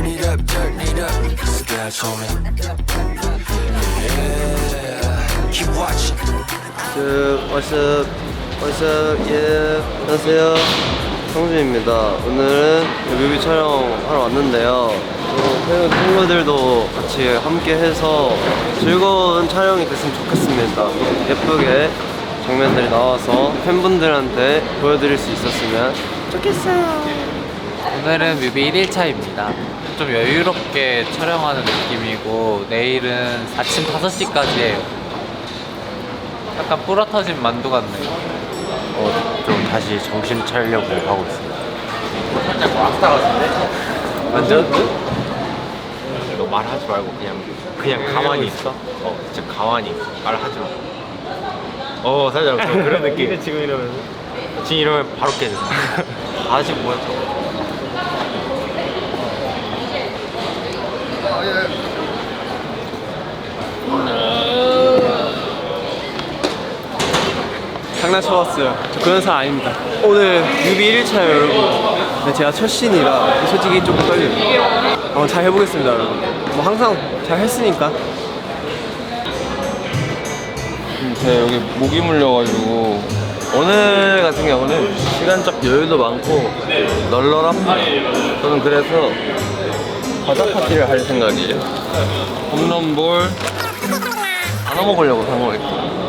turn it up, turn it up. Scratch homie. Yeah, keep watching. What's up, 예, 안녕하세요. 성준입니다. 오늘은 뮤비 촬영하러 왔는데요. 팬 친구들도 같이 함께 해서 즐거운 촬영이 됐으면 좋겠습니다. 예쁘게 장면들이 나와서 팬분들한테 보여드릴 수 있었으면 좋겠어요. 오늘은 뮤비 1일차입니다. 좀 여유롭게 촬영하는 느낌이고 내일은 아침 5시까지예요. 약간 뿌러터진 만두 같네요. 좀 다시 정신 차리려고 하고 있습니다. 살짝 락스타 같은데? 완전? 너 말하지 말고 그냥 가만히 있어. 진짜 가만히 말하지 마. 살짝 좀 그런 느낌. 지금 이러면 바로 깨져. 아직 뭐였죠? 장난쳐봤어요. 저 그런 사람 아닙니다. 오늘 뮤비 1일차예요, 여러분. 근데 제가 첫 씬이라 솔직히 조금 떨려요. 잘 해보겠습니다, 여러분. 뭐 항상 잘 했으니까. 제가 여기 목이 물려가지고 오늘 같은 경우는 시간적 여유도 많고 널널합니다. 저는 그래서 과자 파티를 할 생각이에요. 홈런볼 나눠 먹으려고 산 거겠고.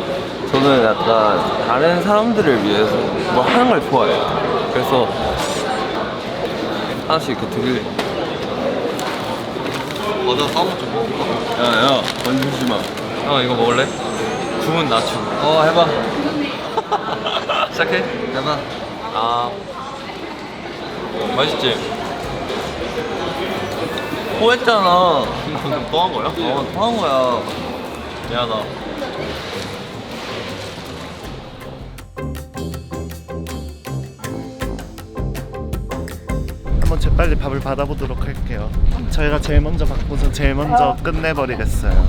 저는 약간 다른 사람들을 위해서 뭐 하는 걸 좋아해요. 그래서 하나씩 이렇게 드릴래. 과자 싸먹 좀 먹을까? 야야 건들지 마. 이거 먹을래? 구운 나초. 해봐. 시작해. 해봐. 맛있지? 토했잖아. 방금 또 한 거야? 또 한 거야. 미안하다. 한번 재빨리 밥을 받아보도록 할게요. 저희가 제일 먼저 받고서 제일 먼저 끝내버리겠어요.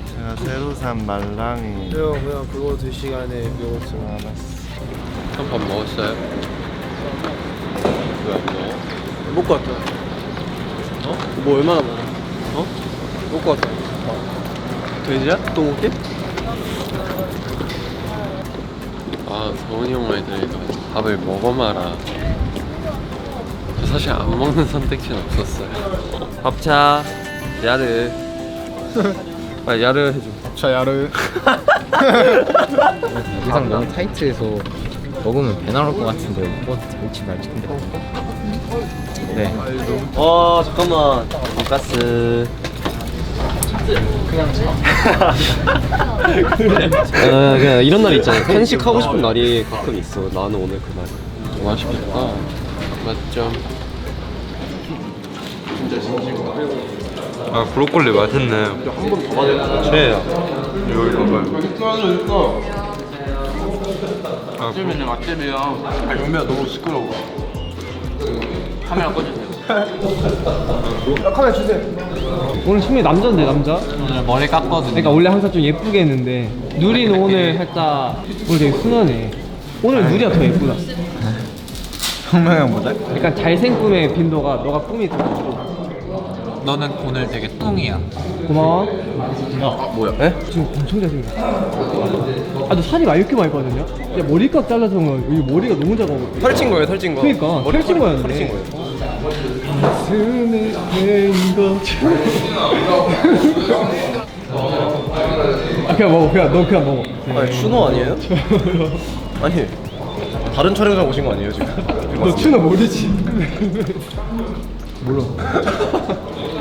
제가 새로 산 말랑이. 그냥 그거 2시간에 배웠으면 알았어. 형 밥 먹었어요? 왜 안 먹어? 먹고 왔다. 뭐 얼마나 먹어? 먹고 왔다. 돼지야? 또 먹게? 서훈이 형 말들으니까 밥을 먹어 마라. 저 사실 안 먹는 선택지는 없었어요. 밥차 야르. 빨리 야르 해줘. 자, 야르. 의상 너무 타이트해서 먹으면 배 나올 것 같은데 먹어도 될지 말지 근데 네. 잠깐만. 돈가스. 그냥 이런 날 있잖아. 편식 하고 싶은 날이 가끔 있어. 나는 오늘 그 날이. 맛있겠다. 맛점. 브로콜리 맛있네. 한 번 더 받을까? 최애야. 여기 봐봐요. 맛집이네 맛집이야. 용미야 너무 시끄러워. 카메라 꺼주세요. 카메라 주세요. 오늘 신미 남자인데 남자? 오늘 머리 깎거든요. 그러니까 원래 항상 좀 예쁘게 했는데 누리는 오늘 살짝 오늘 되게 순하네. 오늘 누리가 더 예쁘다. 형명형보다? 약간 잘생김의 빈도가 너가 뿜이 더 좋고. 너는 오늘 되게 뚱이야. 고마워. 뭐야? 에? 지금 엄청 잘생겼어. 너 살이 많이 이렇게 많이 빠졌냐? 야 머리값 잘라서 여기 머리가 너무 작아. 털친 거예요, 털친 거. 그러니까 펼친 거였네. 털친 거예요. 가슴에 된 것처럼. 그냥 먹어. 너 그냥 먹어. 아니, 추노 아니에요? 아니, 다른 촬영장 오신 거 아니에요, 지금? 너 추나 모르지?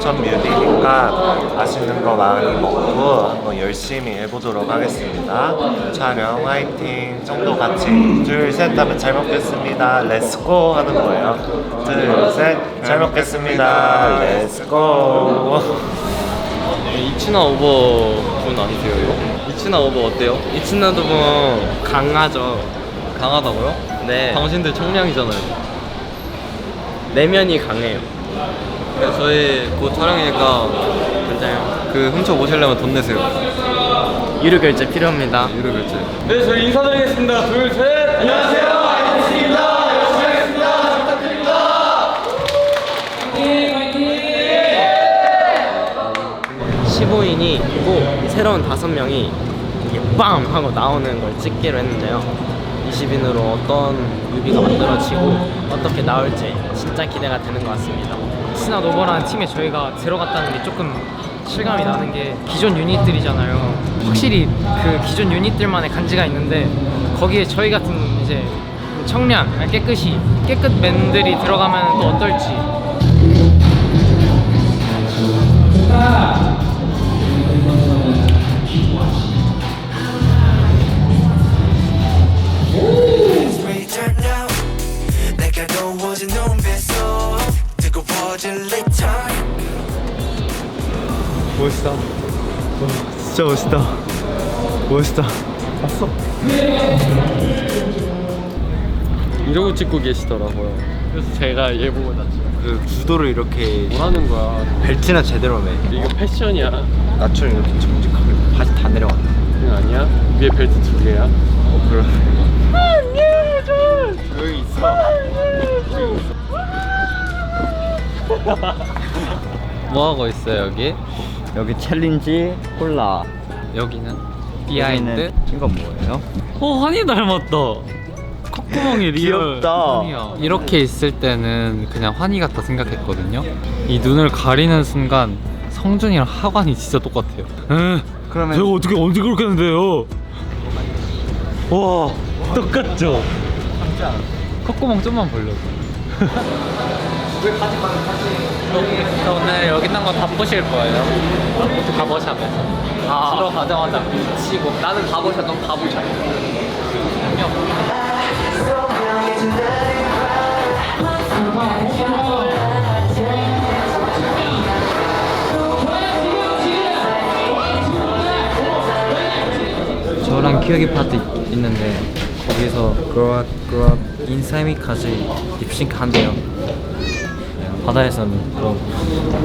첫 뮤비니까 맛있는 거 많이 먹고 한번 열심히 해보도록 하겠습니다. 촬영 화이팅. 정도 같이 둘 셋 하면 잘 먹겠습니다. 렛츠고 하는 거예요. 둘 셋 잘 먹겠습니다. 렛츠고. 이치나 오버 분 아니세요, 이거? 이치나 오버 어때요? 이치나 오버 강하죠. 강하다고요? 네. 당신들 청량이잖아요. 내면이 강해요. 네, 저희 곧 촬영이니까 괜찮아요. 그 훔쳐 보시려면 돈 내세요. 유료 결제 필요합니다. 유료 결제. 네, 저희 인사드리겠습니다. 둘, 셋. 안녕하세요. 알겠습니다. 열심히 하겠습니다. 부탁드립니다. 화이팅, 화이팅. 15인이 있고 새로운 5명이 이게 빵 하고 나오는 걸 찍기로 했는데요. 20인으로 어떤 뮤비가 만들어지고 어떻게 나올지 진짜 기대가 되는 것 같습니다. 시나노버라는 팀에 저희가 들어갔다는 게 조금 실감이 나는 게 기존 유닛들이잖아요. 확실히 그 기존 유닛들만의 간지가 있는데 거기에 저희 같은 이제 청량, 깨끗 맨들이 들어가면 또 어떨지. way turn now 내가 놓아진 눈빛속 뜨거워질 리터 멋있다. 와, 진짜 멋있다. 멋있다. 봤어? 이러고 찍고 계시더라고요. 그래서 제가 얘 보고 났죠. 그 구도를 이렇게 뭐라는 거야? 벨트나 제대로 매. 이거 패션이야. 나처럼 이렇게 정직하게 바지 다 내려갔다. 그건 아니야? 위에 벨트 2개야. 그럼. 여기 있어. 뭐 하고 있어요 여기? 여기 챌린지 콜라. 여기는 비하인드. 이건 뭐예요? 환희 닮았다. 콧구멍이 리얼 귀엽다. 환희야. 이렇게 있을 때는 그냥 환희 같다 생각했거든요. 이 눈을 가리는 순간 성준이랑 하관이 진짜 똑같아요. 그러면 제가 어떻게 언제 그렇게 하는데요? 와 똑같죠? 콧구멍 좀만 벌려줘. 오늘 여기 있는 거 다 보실 거예요? 바보샵에서. 들어가자마자 미치고 나는 바보샵, 넌 바보샵. 저랑 기억이 파트 있는데 거기서 Grow Up 인사이미까지 립싱크 한대요. 바다에서는 또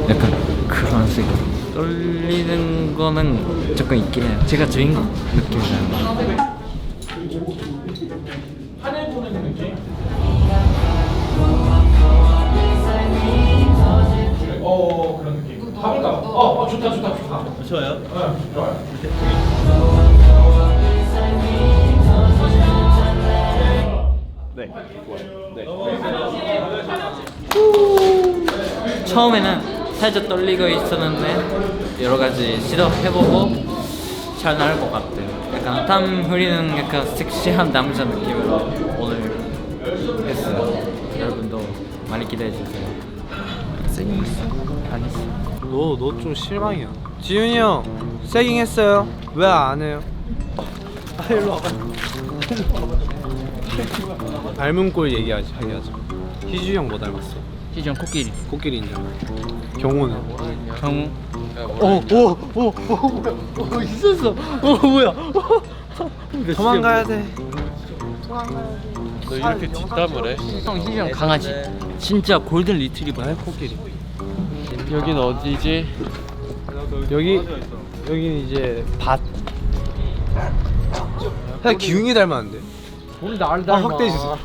약간 그런 식으로 떨리는 거는 조금 있긴 해요. 제가 주인공 느낌이 나요. 처음에는 살짝 떨리고 있었는데 여러 가지 시도해보고 잘 나올 것 같아요. 약간 땀 흐리는 약간 섹시한 남자 느낌으로 오늘 했어요. 여러분도 많이 기대해 주세요. 너 좀 실망이야. 지윤이 형 세깅 했어요. 왜 안 해요? 일로 와봐. 닮은 꼴 얘기하자. 희주 형 뭐 닮았어? 시즌 코끼리. 코끼리 인정. 경호는? 경우. 있었어. 뭐야? 도망가야 돼. 너 이렇게 뒷담을 해? 시즌 강아지. 진짜 골든 리트리버야. 코끼리. 여긴 어디지? 여기는 이제 밭. 사실 기웅이 닮았는데. 우리 나를 닮아. 확대해 주세요.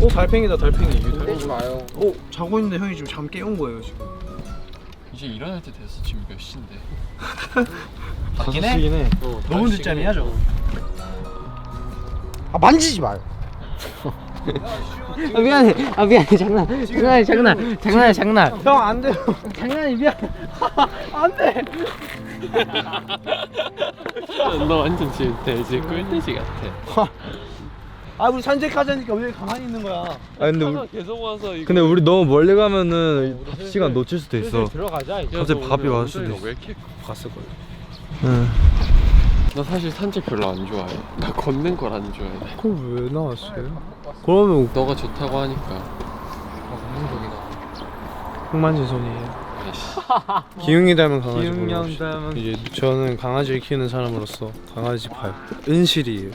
오 달팽이다 달팽이. 그러지 마요. 오 자고 있는데 형이 지금 잠 깨운 거예요 지금. 이제 일어날 때 됐어. 지금 몇 시인데? 맞긴 해. 너무 늦잠이야 저거. 아 만지지 마요. 미안해. 장난. 형 안 돼요. 장난이 미안. 안 돼. 너 완전 지금 돼지 꿀돼지 같아. 아 우리 산책하자니까 왜 가만히 있는 거야? 아 계속 와서 이거. 근데 우리 너무 멀리 가면은 시간 놓칠 수도 있어. 들어가자. 이제. 갑자기 밥이 왔을 수도 있어. 왜 이렇게 갔을 거야. 응. 나 사실 산책 별로 안 좋아해. 나 걷는 걸 안 좋아해. 그럼 왜 나왔어요? 그러면 너가 좋다고 하니까. 흥만진손이에요. 기웅이 닮은 강아지. 기웅이 닮은. 이제 저는 강아지를 키우는 사람으로서 강아지 派. 은실이에요.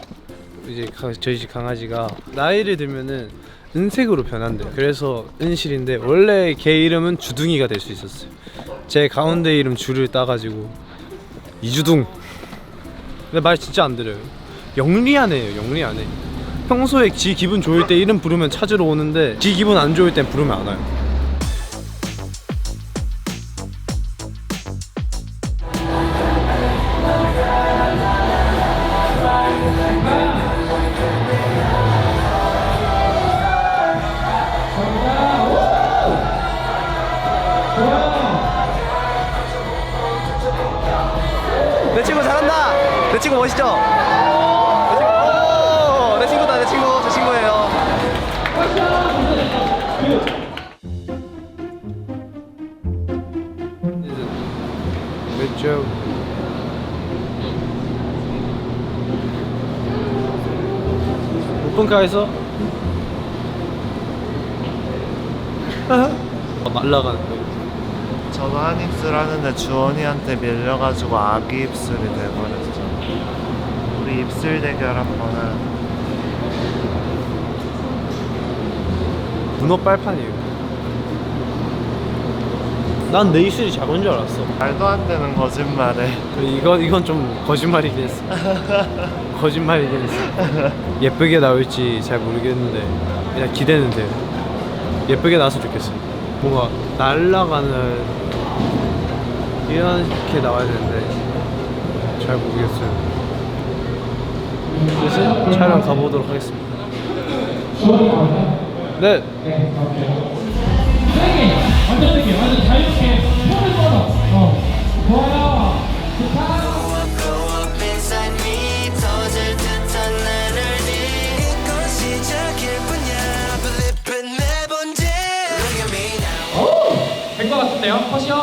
이제 저희 집 강아지가 나이를 들면은 은색으로 변한대. 그래서 은실인데 원래 걔 이름은 주둥이가 될 수 있었어요. 제 가운데 이름 주를 따가지고 이주둥. 근데 말 진짜 안 들어요. 영리하네요. 영리하네. 평소에 지 기분 좋을 때 이름 부르면 찾으러 오는데 지 기분 안 좋을 땐 부르면 안 와요. 친구 멋있죠? 내 친구다, 내 친구. 제 친구예요. 왼쪽. 오픈카에서 날라가는 거. 저도 한 입술 하는데 주원이한테 밀려가지고 아기 입술이 돼버렸죠. 우리 입술 대결 한번 문어 빨판이에요. 난 내 입술이 작은 줄 알았어. 말도 안 되는 거짓말에. 이건 좀 거짓말이긴 했어. 거짓말이긴 했어. 예쁘게 나올지 잘 모르겠는데 그냥 기대는 돼요. 예쁘게 나왔으면 좋겠어요. 뭔가 날아가는 이렇게 나와야 되는데 잘 모르겠어요. 그래서 촬영 가보도록 하겠습니다. 네. Go up inside me 터질 듯한 에너지 이건 시작일 뿐이야 Believe it 내 본질 Look at me now 될 것 같은데요? 컷이요?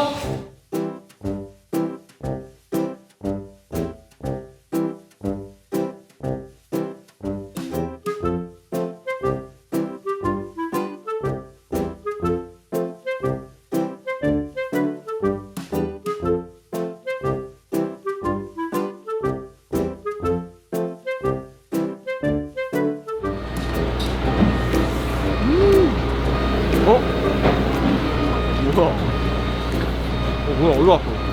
뭐야 어디 왔어?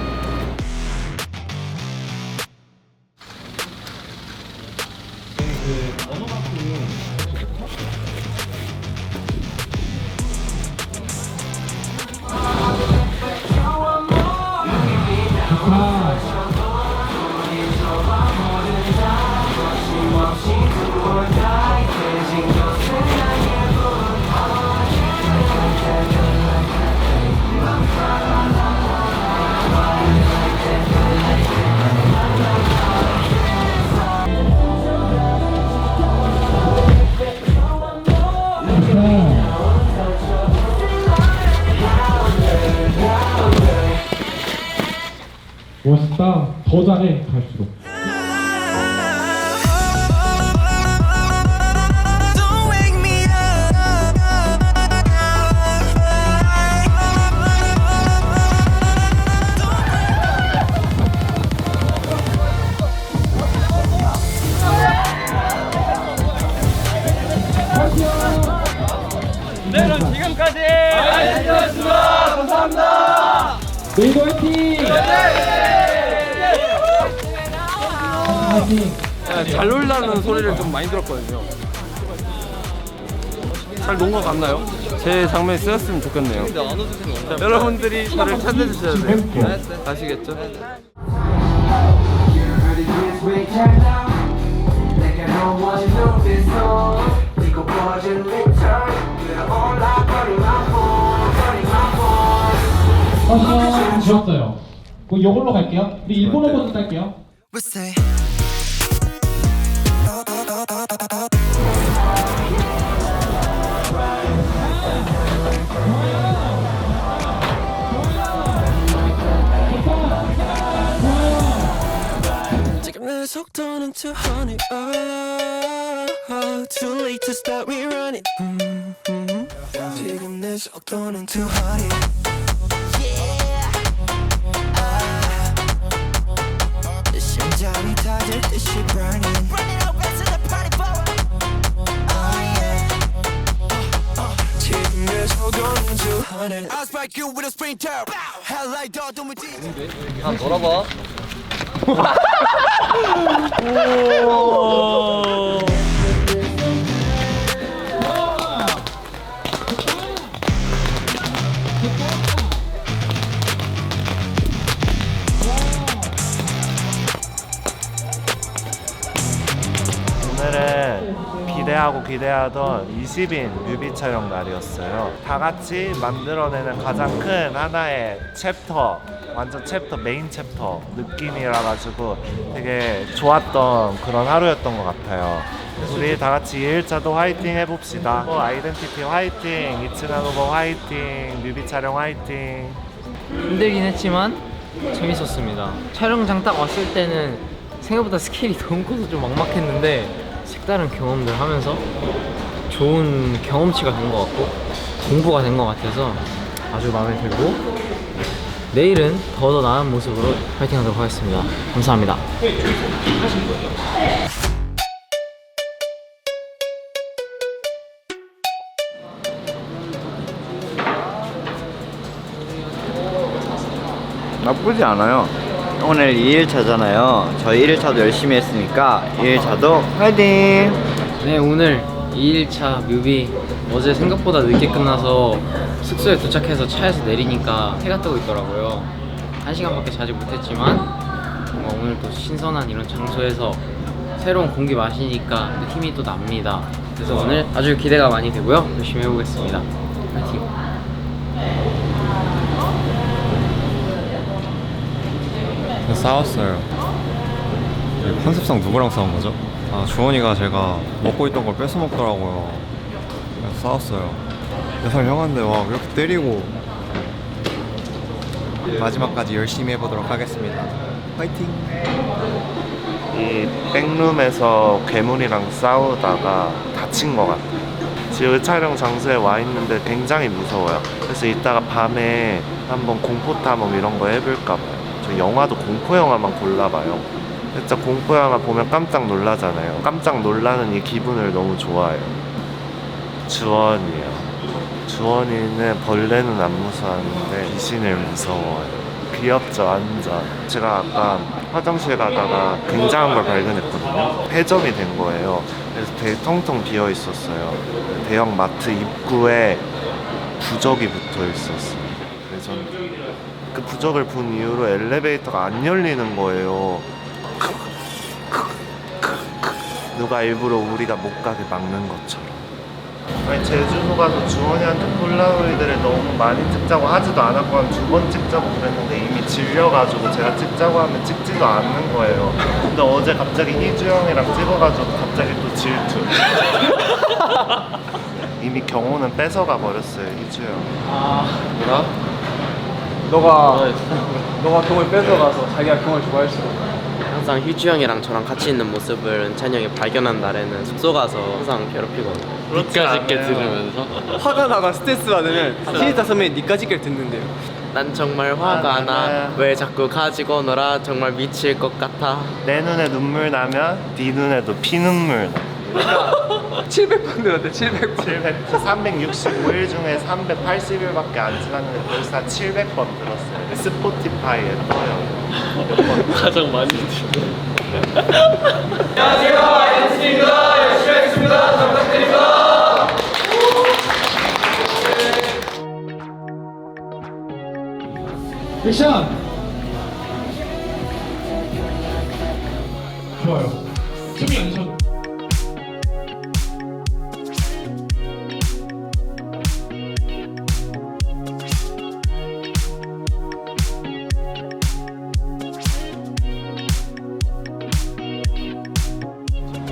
멋있다. 더 잘해 갈수록. Don't wake me 네, 그럼 지금까지 아이스였습니다. 감사합니다. 네이버 화이팅! 잘 놀라는 소리를 좀 많이 들었거든요. 잘 논 것 같나요? 제 장면이 쓰였으면 좋겠네요. 여러분들이 저를 찾아주셔야 돼요. 아시겠죠? 버전 지웠어요. 뭐 이걸로 갈게요. 우리 일본어 버전 딸게요. 지금 내 속도는 200 Too late to start rerunning 지금 내 속도는 200 내 심장이 타질 듯이 burning 지금 내 속도는 200 I'll spike you with a sprinter Headlight dot don't be 한 돌아봐. 오늘은 기대하고 기대하던 20인 뮤비 촬영 날이었어요. 다 같이 만들어내는 가장 큰 하나의 챕터, 완전 챕터, 메인 챕터 느낌이라 가지고 되게 좋았던 그런 하루였던 것 같아요. 우리 다 같이 2일차도 화이팅 해봅시다. 아이덴티티 화이팅, 이츠나 후보 화이팅, 뮤비 촬영 화이팅. 힘들긴 했지만 재밌었습니다. 촬영장 딱 왔을 때는 생각보다 스케일이 너무 커서 좀 막막했는데 색다른 경험들 하면서 좋은 경험치가 된 것 같고 공부가 된 것 같아서 아주 마음에 들고 내일은 더 나은 모습으로 파이팅 하도록 하겠습니다. 감사합니다. 나쁘지 않아요. 오늘 2일차잖아요. 저희 1일차도 열심히 했으니까 2일차도 화이팅! 네, 오늘 2일차 뮤비 어제 생각보다 늦게 끝나서 숙소에 도착해서 차에서 내리니까 해가 뜨고 있더라고요. 1시간밖에 자지 못했지만 뭔가 오늘 또 신선한 이런 장소에서 새로운 공기 마시니까 힘이 또 납니다. 그래서 오늘 아주 기대가 많이 되고요. 열심히 해보겠습니다. 파이팅! 싸웠어요. 컨셉상 누구랑 싸운 거죠? 주원이가 제가 먹고 있던 걸 뺏어 먹더라고요. 그래서 싸웠어요. 4살 형한테 막 이렇게 때리고. 마지막까지 열심히 해보도록 하겠습니다. 화이팅! 이 백룸에서 괴물이랑 싸우다가 다친 것 같아요. 지금 촬영 장소에 와 있는데 굉장히 무서워요. 그래서 이따가 밤에 한번 공포 탐험 이런 거 해볼까 봐요. 저 영화도 공포 영화만 골라봐요. 진짜 공포 영화 보면 깜짝 놀라잖아요. 깜짝 놀라는 이 기분을 너무 좋아해요. 주원이요. 주원이는 벌레는 안 무서워하는데 귀신을 무서워해요. 귀엽죠, 완전. 제가 아까 화장실 가다가 굉장한 걸 발견했거든요. 폐점이 된 거예요. 그래서 되게 텅텅 비어 있었어요. 대형 마트 입구에 부적이 붙어 있었어요. 그래서 그 부적을 본 이후로 엘리베이터가 안 열리는 거예요. 누가 일부러 우리가 못 가게 막는 것처럼. 아니 제주도 가서 주원이한테 폴라로이드를 너무 많이 찍자고 하지도 않았고 한 2번 찍자고 그랬는데 이미 질려가지고 제가 찍자고 하면 찍지도 않는 거예요. 근데 어제 갑자기 희주 형이랑 찍어가지고 갑자기 또 질투. 이미 경호는 뺏어가 버렸어요, 희주 형. 뭐라? 너가 경을 뺏어가서 자기가 경을 좋아했어. 항상 휴지 형이랑 저랑 같이 있는 모습을 은찬이 형이 발견한 날에는 숙소 가서 항상 괴롭히거든요. 니까지 게 들으면서 화가 나가 스트레스 받으면 시니타 선배 니까지 게 듣는데요. 난 정말 화가 나. 왜 자꾸 가지고 놀아. 정말 미칠 것 같아. 내 눈에 눈물 나면 네 눈에도 피눈물 나. 700번 들었대. 700번. 365일 중에 380일밖에 안 지났는데 벌써 700번 들었어요. 스포티파이에 떠요. 가장 많이 듣는. 안녕하세요, 아이덴티티입니다. 열심히 하겠습니다. 잘 부탁드립니다. 액션! 좋아요. 수비 연습.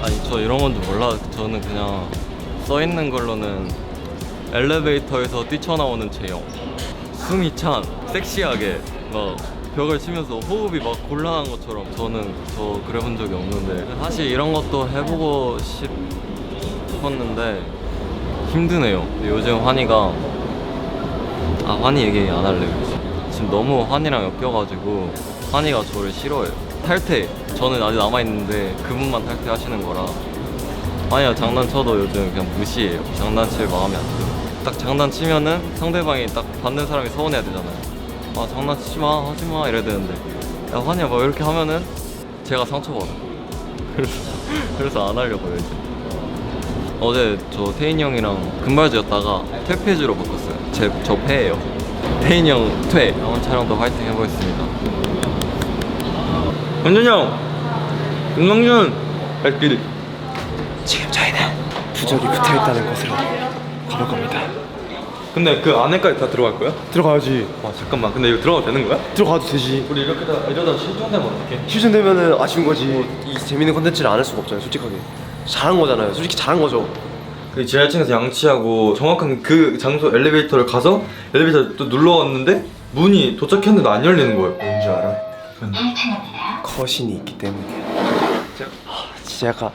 아니 저 이런 건 줄 몰라. 저는 그냥 써 있는 걸로는 엘리베이터에서 뛰쳐나오는 재영, 숨이 찬 섹시하게 막 벽을 치면서 호흡이 막 곤란한 것처럼 저는 그래 본 적이 없는데 사실 이런 것도 해보고 싶었는데 힘드네요. 요즘 환희가 환희 얘기 안 할래요. 지금 너무 환희랑 엮여가지고 환희가 저를 싫어해요. 탈퇴 저는 아직 남아있는데 그분만 탈퇴하시는 거라 환희가 장난쳐도 요즘 그냥 무시해요. 장난칠 마음이 안 들어요. 딱 장난치면은 상대방이 딱 받는 사람이 서운해야 되잖아요. 장난치지마 하지마 이래야 되는데 야 환희야 뭐 이렇게 하면은 제가 상처받아요. 그래서 안 하려고요 이제. 어제 저 태인이 형이랑 금발지였다가 퇴폐지로 바꿨어요. 저 폐예요. 태인이 형 퇴. 다음 촬영도 화이팅 해보겠습니다. 원준이 형! 윤광준! 발길. 지금 저희는 부적이 붙어있다는 곳으로 가볼 겁니다. 근데 그 안에까지 다 들어갈 거야? 들어가야지. 와 잠깐만, 근데 이거 들어가도 되는 거야? 들어가도 되지. 우리 이러다 실종되면 어떡해? 실전되면은 아쉬운 거지. 이 재밌는 컨텐츠를 안 할 수가 없잖아요, 솔직하게. 잘한 거잖아요. 솔직히 잘한 거죠. 그 지하층에서 양치하고 정확한 그 장소 엘리베이터를 가서 엘리베이터 또 눌러왔는데 문이 도착했는데 안 열리는 거예요. 뭔지 알아? 거신이 있기 때문이야. 진짜 약간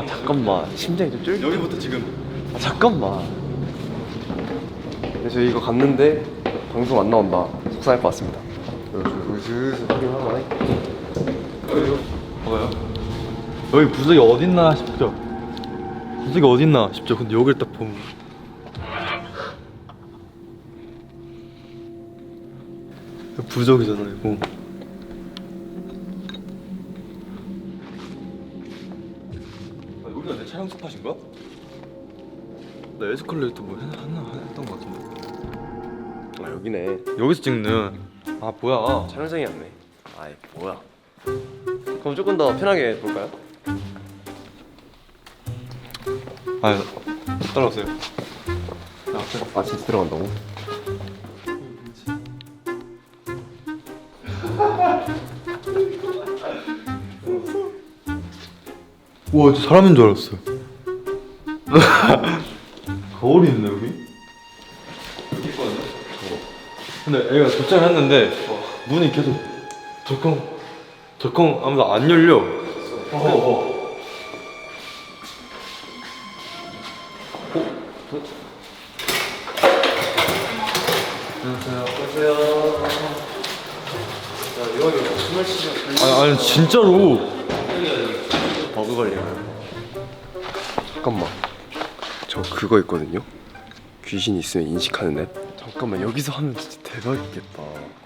잠깐만 심장이 좀 쫄. 여기부터 지금 잠깐만. 근데 저희 이거 갔는데 방송 안 나온다. 속상할 것 같습니다. 봐봐요. 여기 부적이 어딨나 싶죠? 부적이 어딨나 싶죠? 근데 여기를 딱 보면 부적이잖아요, 이거. 우리가 내 촬영 스팟인 거야? 나 에스컬레이터 뭐 했던 거 같은데. 아 여기네. 여기서 찍는. 아 뭐야? 촬영장이었네. 아이 뭐야. 그럼 조금 더 편하게 볼까요? 아 따라오세요. 아 진짜 들어간다고? 우와, 진짜 사람인 줄 알았어요. 거울이 있네 여기. 근데 애가 도착을 했는데 문이 계속 덜컹 하면서 안 열려. 아니 진짜로. 버그 걸리나요? 잠깐만. 저 그거 있거든요. 귀신이 있으면 인식하는 앱. 잠깐만 여기서 하면 진짜 대박이겠다.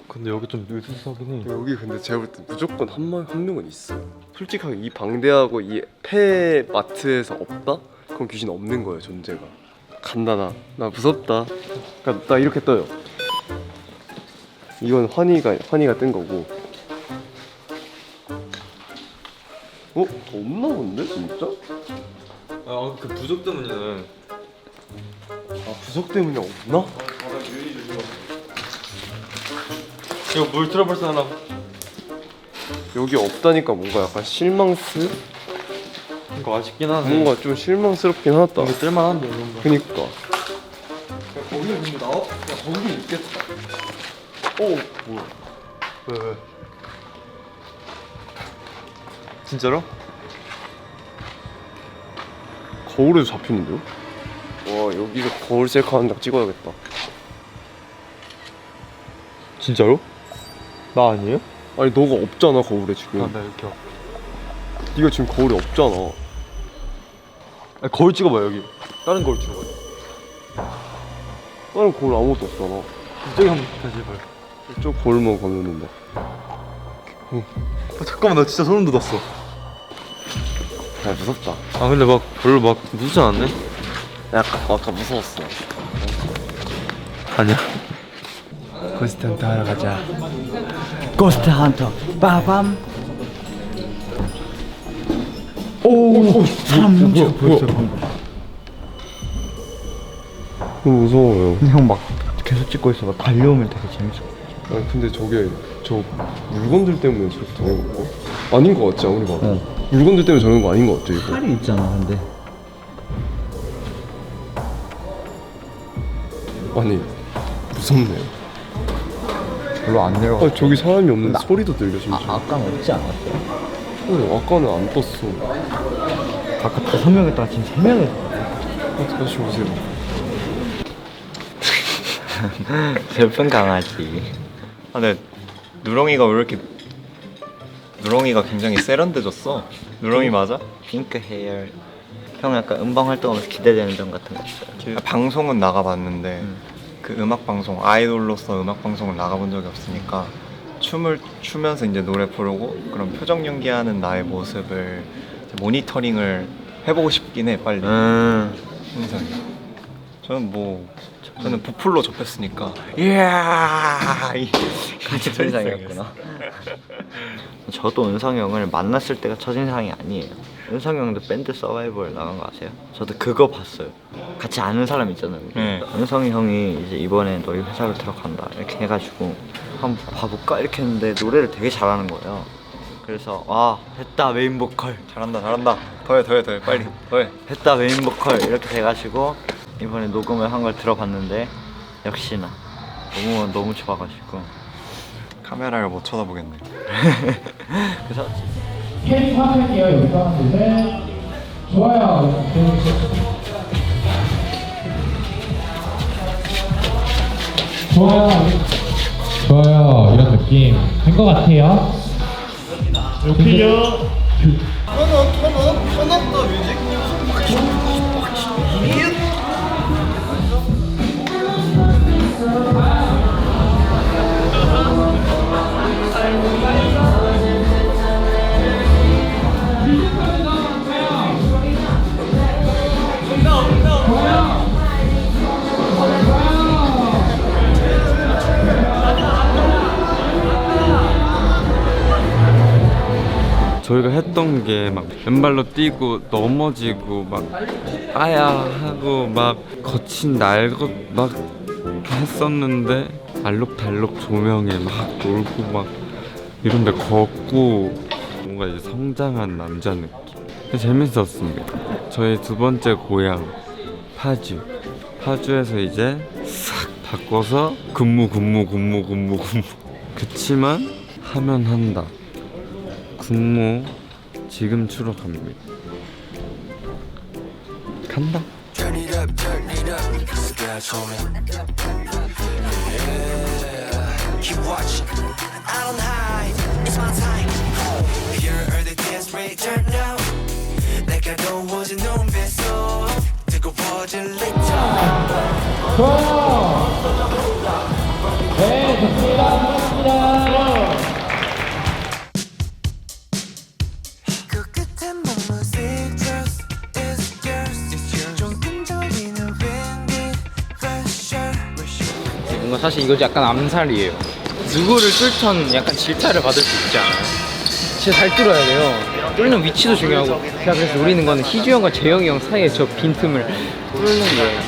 근데 여기 좀 으스스하긴 해. 여기 근데 제가 볼 때 무조건 한 명은 있어요. 솔직하게 이 방대하고 이 폐 마트에서 없다? 그럼 귀신 없는 거예요, 존재가. 간다 나 무섭다. 그러니까 나 이렇게 떠요. 이건 환희가 뜬 거고. 없나 본데 진짜? 그 부적 때문이네. 부적 때문에 없나? 이거 물 틀어볼 사람. 여기 없다니까 뭔가 약간 실망스? 이거 아쉽긴 하네. 뭔가 좀 실망스럽긴 하다. 이거 뜰만한데 이런 거. 그니까. 거기 근데 나와? 야 거기 있겠다. 뭐야? 왜? 진짜로? 거울에도 잡히는데요? 와 여기서 거울 셀카 한 장 찍어야겠다. 진짜로? 나 아니에요? 아니 너가 없잖아 거울에 지금. 나 이렇게. 네가 지금 거울에 없잖아. 아니, 거울 찍어봐 여기. 다른 거울 찍어봐. 다른 거울 아무것도 없잖아. 이쪽에 한번 다시 해봐요. 이쪽 거울만 가면은 막. 잠깐만 나 진짜 소름 돋았어. 야 무섭다. 아 근데 막 별로 막 무섭지 않았네? 약간 아까 무서웠어. 아니야. 고스트 헌터 하러 가자. 고스트 헌터 빠밤. 오 사람 뭉쳐 보였어 방금. 너무 무서워요. 근데 형 막 계속 찍고 있어. 막 달려오면 되게 재밌어. 아니 근데 저게 저 물건들 때문에 저렇게 되는 거? 아닌 거 같지 아무리 봐도. 물건들 때문에 저러는 거 아닌 거 같죠 이거? 팔이 있잖아 근데. 아니 무섭네요. 별로 안 내려가. 아 저기 사람이 없는데 소리도 들려 심지어. 아까는 없지 않았어요? 아까는 안 떴어. 아까 5명 있다가 지금 3명 있어. 다시 오세요. 슬픈 강아지. 아 근데 누렁이가 왜 이렇게 누렁이가 굉장히 세련돼졌어. 누렁이 맞아? 핑크 헤어. 형 약간 음방 활동하면서 기대되는 점 같은 거 있어요? 방송은 나가봤는데 그 음악 방송 아이돌로서 음악 방송을 나가본 적이 없으니까 춤을 추면서 이제 노래 부르고 그런 표정 연기하는 나의 모습을 이제 모니터링을 해보고 싶긴 해 빨리. 항상. 저는 부풀로 접했으니까. 이야. 같이 첫인상이었구나. 저도 은성이 형을 만났을 때가 첫인상이 아니에요. 은성이 형도 밴드 서바이벌 나간 거 아세요? 저도 그거 봤어요. 같이 아는 사람 있잖아요. 은성이 형이 이제 이번에 너희 회사로 들어간다 이렇게 해가지고 한번 봐볼까 이렇게 했는데 노래를 되게 잘하는 거예요. 그래서 와 했다 메인 보컬 잘한다 더해 빨리 더해 했다 메인 보컬 이렇게 돼가지고 이번에 녹음을 한 걸 들어봤는데 역시나 너무 좋아가지고 카메라를 못 쳐다보겠네. 그래서 캐릭 확인할게요. 여기서 하나, 둘, 셋. 좋아요. 좋아요. 이런 느낌 된 것 같아요. 여기요. 턴업 더 뮤직. 저희가 했던 게 막 왼발로 뛰고 넘어지고 막 아야 하고 막 거친 날것 막 했었는데 알록달록 조명에 막 놀고 막 이런데 걷고 뭔가 이제 성장한 남자 느낌. 재밌었습니다. 저희 두 번째 고향 파주에서 이제 싹 바꿔서 근무 그치만 하면 한다. 군무 지금 추러 갑니다. 간다. Turn it up, turn it up. Sky coming. Yeah. Keep watching. I don't hide. It's my time. Here are the dance break. Turn now. 내가 너워진 눈빛속 뜨거워진 리터. 좋아요. 네, 좋습니다. 고맙습니다. 뭔가 사실 이거 약간 암살이에요. 누구를 뚫던 약간 질타를 받을 수 있지 않아요? 진짜 잘 뚫어야 돼요. 뚫는 위치도 중요하고. 제가 그래서 노리는 거는 희주 형과 재영이 형 사이에 저 빈틈을 뚫는 게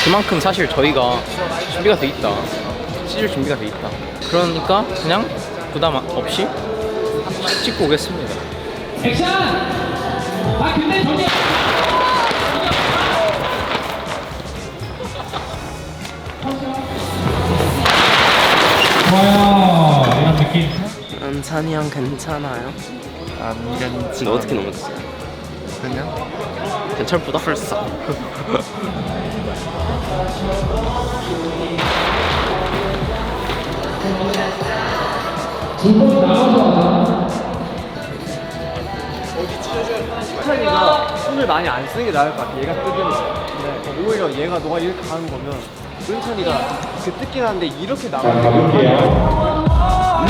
그만큼 사실 저희가 준비가 돼 있다. 찢을 준비가 돼 있다. 그러니까 그냥 부담 없이 찍고 오겠습니다. 액션! 아 근데 저기 좋아요. 이런 느낌. 산이 형 괜찮아요? 안 괜찮아. 근데 어떻게 넘어졌어요? 그냥 괜찮보다 풀싸. 두분 나가서 승찬이가 손을 많이 안 쓰는 게 나을 것 같아. 얘가 뜯으면. 근데 오히려 얘가 너가 이렇게 가는 거면 승찬이가 그 뜯긴 하는데 이렇게 나가는 거야.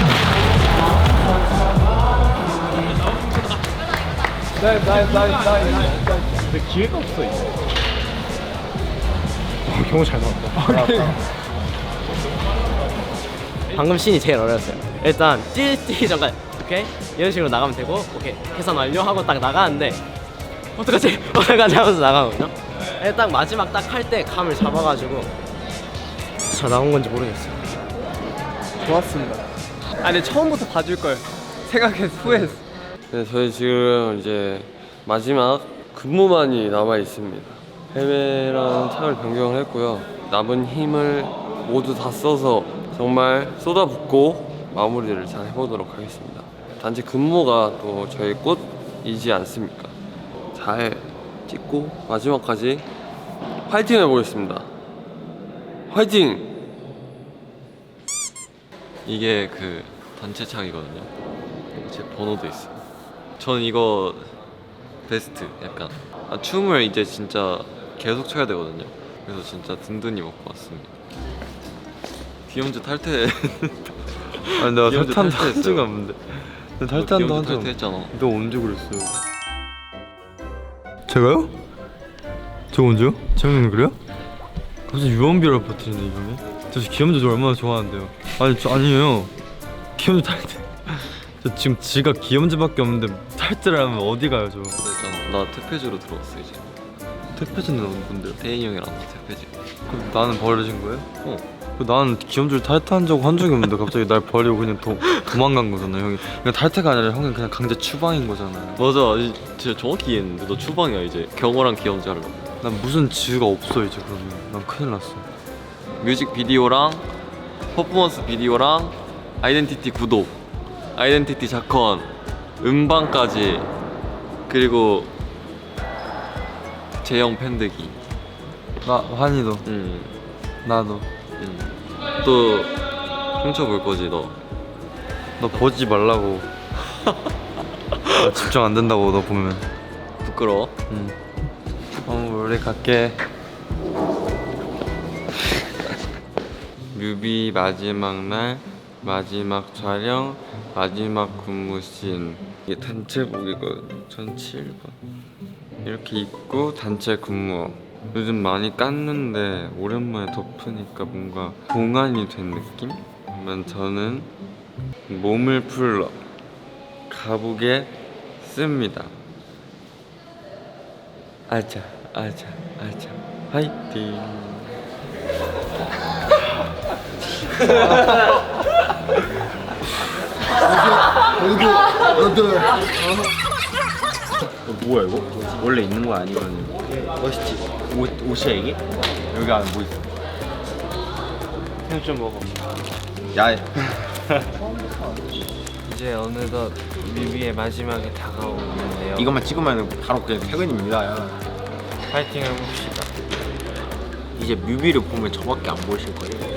근데 기회가 없어 이제. 경호 잘 나왔다. 방금 씬이 제일 어려웠어요. 일단 뛰기 전까지 오케이? 이런 식으로 나가면 되고 오케이 계산 완료 하고 딱 나가는데 어떡하지 하면서 나가거든요. 딱 마지막 딱 할 때 감을 잡아가지고 저 나온 건지 모르겠어요. 좋았습니다. 아 근데 처음부터 봐줄 걸 생각해서 후회했어. 네, 저희 지금 이제 마지막 근무만이 남아 있습니다. 해외랑 창을 변경을 했고요. 남은 힘을 모두 다 써서 정말 쏟아붓고 마무리를 잘 해보도록 하겠습니다. 단지 근무가 또 저희 꽃이지 않습니까? 잘 찍고 마지막까지 화이팅 해보겠습니다. 화이팅! 이게 그 단체 창이거든요. 제 번호도 있어요. 저는 이거 베스트 약간 춤을 이제 진짜 계속 춰야 되거든요. 그래서 진짜 든든히 먹고 왔습니다. 귀염주 탈퇴. 아니 내가 탈퇴한다 한 적이 없는데. 탈퇴한다 한 적 탈퇴했잖아. 너 언제 그랬어요? 제가요? 저 언제요? 재밌는 그래요? 갑자기 유언비어를 버티는데 이분이? 저 귀염주 얼마나 좋아하는데요? 아니 저 아니에요. 귀염주 탈퇴. 저 지금 지가 귀염주밖에 없는데 탈퇴를 하면 어디 가요 저? 나 태페즈로 들어갔어 이제. 태페즈는 뭔데요? 대인이 형이랑 나 태페즈. 그럼 나는 버려진 거예요? 어. 나는 기염줄 탈퇴한 적 한 적이 없는데 갑자기 날 버리고 그냥 도망간 거잖아 형이. 그냥 탈퇴가 아니라 형은 그냥 강제 추방인 거잖아요. 맞아, 진짜 정확히 이해했는데 너 추방이야 이제. 경호랑 기염지 하려고. 난 무슨 지유가 없어 이제. 그러면 난 큰일 났어. 뮤직비디오랑 퍼포먼스 비디오랑 아이덴티티 구독, 아이덴티티 자컨, 음방까지, 그리고 제형 팬데기. 나 환희도. 나도. 또 훔쳐볼 거지 너. 너 보지 말라고. 나 집중 안 된다고 너 보면. 부끄러워? 우리 갈게. 뮤비 마지막 날 마지막 촬영 마지막 근무씬. 이게 단체복이거든. 1007번 이렇게 입고 단체 근무. 요즘 많이 깠는데 오랜만에 덮으니까 뭔가 봉안이 된 느낌? 그러면 저는 몸을 풀러 가보겠습니다. 아자 아자 아자 화이팅. 뭐야 이거? 원래 있는 거 아니거든요. 멋있지? 옷이야 이게? 여기 안에 뭐 있어? 형 좀 먹어. 야. 이제 어느덧 뮤비의 마지막이 다가오는데요. 이것만 찍으면 바로 그냥 퇴근입니다. 파이팅 해봅시다. 이제 뮤비를 보면 저밖에 안 보이실 거예요.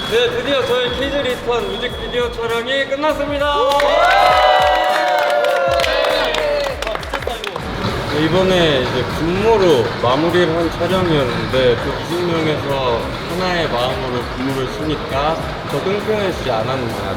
네, 드디어 저희 키즈 리턴 뮤직비디오 촬영이 끝났습니다. 이번에 이제 근무로 마무리를 한 촬영이었는데 또 20명에서 하나의 마음으로 근무를 쉬니까 더 끈끈해지지 않았나.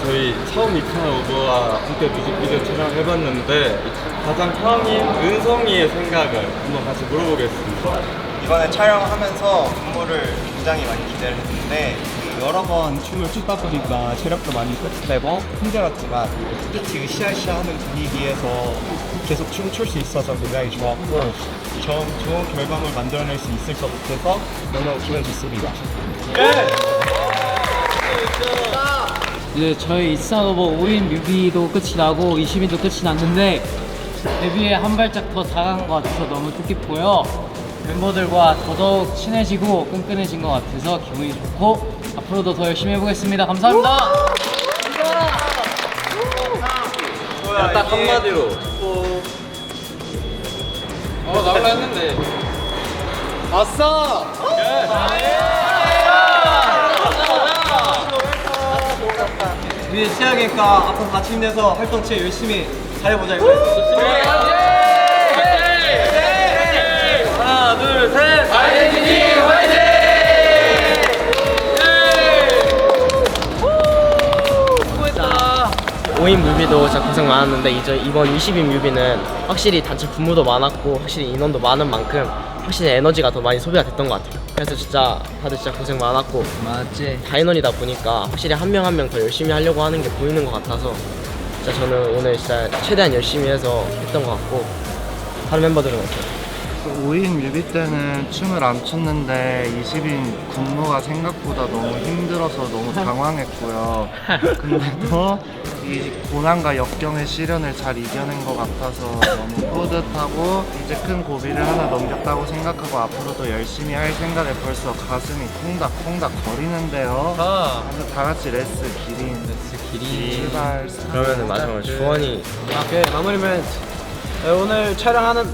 저희 처음 입사한 오버와 함께 뮤직비디오 촬영을 해봤는데 가장 형인 은성이의 생각을 한번 같이 물어보겠습니다. 이번에 촬영하면서 근무를 굉장히 많이 기대를 했는데 여러 번 춤을 추다 보니까 체력도 많이 빼고 힘들었지만 끝이 으쌰으쌰하는 분위기에서 계속 춤을 출 수 있어서 굉장히 좋았고 좋은 결과물 만들어낼 수 있을 것 같아서 너무 기분 좋습니다. 이제 저희 이스타노버 5인 뮤비도 끝이 나고 20인도 끝이 났는데 데뷔에 한 발짝 더 다가간 것 같아서 너무 뜻깊고요. 멤버들과 더더욱 친해지고 끈끈해진 것 같아서 기분이 좋고 앞으로도 더 열심히 해보겠습니다. 감사합니다. 야, 딱 한마디로. 나올라 했는데. 아싸! 우리 시작이니까 앞으로 같이 힘내서 활동체 열심히 잘해보자 이거예요. 하나, 둘, 셋! 아이덴티티 화이팅! 뮤비도 진짜 고생 많았는데 이제 이번 20인 뮤비는 확실히 단체 분무도 많았고 확실히 인원도 많은 만큼 확실히 에너지가 더 많이 소비가 됐던 것 같아요. 그래서 진짜 다들 진짜 고생 많았고 맞지. 다인원이다 보니까 확실히 한 명 한 명 더 열심히 하려고 하는 게 보이는 것 같아서 진짜 저는 오늘 진짜 최대한 열심히 해서 했던 것 같고 다른 멤버들은 어때요? 5인 뮤비 때는 춤을 안 췄는데 20인 군무가 생각보다 너무 힘들어서 너무 당황했고요. 근데도 이 고난과 역경의 시련을 잘 이겨낸 것 같아서 너무 뿌듯하고 이제 큰 고비를 하나 넘겼다고 생각하고 앞으로도 열심히 할 생각에 벌써 가슴이 콩닥콩닥 거리는데요. 그래서 다 같이 레스 기린 출발. 그러면은 마지막으로 주원이 오케이, 마무리 멘트. 네, 오늘 촬영하는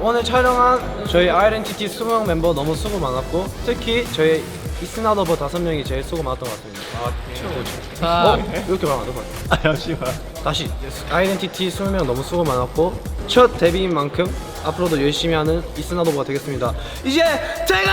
오늘 촬영한 저희 아이덴티티 20명 멤버 너무 수고 많았고 특히 저희 이스나더버 5명이 제일 수고 많았던 것 같습니다. 자, 이렇게 말하면 안 돼. 잠시만. 다시 아이덴티티 20명 너무 수고 많았고 첫 데뷔인 만큼 앞으로도 열심히 하는 이스나더버가 되겠습니다. 이제 퇴근!